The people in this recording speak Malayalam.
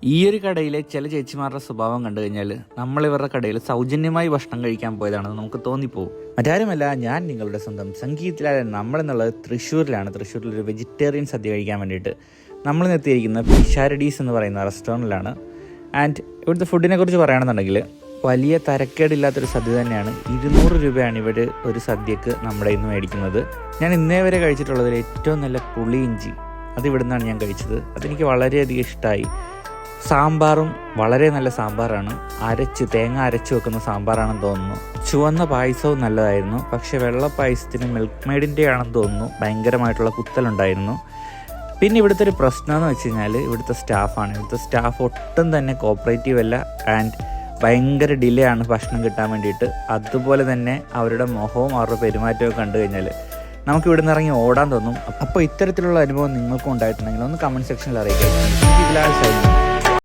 ഈ ഒരു കടയിലെ ചില ചേച്ചിമാരുടെ സ്വഭാവം കണ്ടു കഴിഞ്ഞാൽ നമ്മളിവരുടെ കടയിൽ സൗജന്യമായി ഭക്ഷണം കഴിക്കാൻ പോയതാണെന്ന് നമുക്ക് തോന്നിപ്പോവും. മറ്റാരുമല്ല, ഞാൻ നിങ്ങളുടെ സ്വന്തം സംഗീതത്തിലായ നമ്മളെന്നുള്ളത് തൃശ്ശൂരിലൊരു വെജിറ്റേറിയൻ സദ്യ കഴിക്കാൻ വേണ്ടിയിട്ട് നമ്മൾ നിർത്തിയിരിക്കുന്ന പിഷാരഡീസ് എന്ന് പറയുന്ന റെസ്റ്റോറൻറ്റിലാണ്. ആൻഡ് ഇവിടുത്തെ ഫുഡിനെ കുറിച്ച് പറയുകയാണെന്നുണ്ടെങ്കിൽ വലിയ തരക്കേടില്ലാത്തൊരു സദ്യ തന്നെയാണ്. 200 രൂപയാണ് ഇവർ ഒരു സദ്യക്ക് നമ്മുടെ ഇന്ന് മേടിക്കുന്നത്. ഞാൻ ഇന്നേ വരെ കഴിച്ചിട്ടുള്ളതിൽ ഏറ്റവും നല്ല പുളിയിഞ്ചി അത് ഇവിടെ നിന്നാണ് ഞാൻ കഴിച്ചത്. അതെനിക്ക് വളരെയധികം ഇഷ്ടമായി. സാമ്പാറും വളരെ നല്ല സാമ്പാറാണ്. തേങ്ങ അരച്ച് വെക്കുന്ന സാമ്പാറാണെന്ന് തോന്നുന്നു. ചുവന്ന പായസവും നല്ലതായിരുന്നു. പക്ഷേ വെള്ള പായസത്തിന് മിൽക്ക് മെയ്ഡിൻ്റെ ആണെന്ന് തോന്നുന്നു. ഭയങ്കരമായിട്ടുള്ള കുത്തലുണ്ടായിരുന്നു. പിന്നെ ഇവിടുത്തെ ഒരു പ്രശ്നം എന്ന് വെച്ച് കഴിഞ്ഞാൽ ഇവിടുത്തെ സ്റ്റാഫാണ്. ഇവിടുത്തെ സ്റ്റാഫ് ഒട്ടും തന്നെ കോപ്പറേറ്റീവ് അല്ല. ആൻഡ് ഭയങ്കര ഡിലേ ആണ് ഭക്ഷണം കിട്ടാൻ വേണ്ടിയിട്ട്. അതുപോലെ തന്നെ അവരുടെ മുഖവും അവരുടെ പെരുമാറ്റവും കണ്ടു കഴിഞ്ഞാൽ നമുക്ക് ഇവിടെ നിന്ന് ഇറങ്ങി ഓടാൻ തോന്നും. അപ്പോൾ ഇത്തരത്തിലുള്ള അനുഭവം നിങ്ങൾക്കും ഉണ്ടായിട്ടുണ്ടെങ്കിൽ ഒന്ന് കമൻറ്റ് സെക്ഷനിൽ അറിയിക്കുക.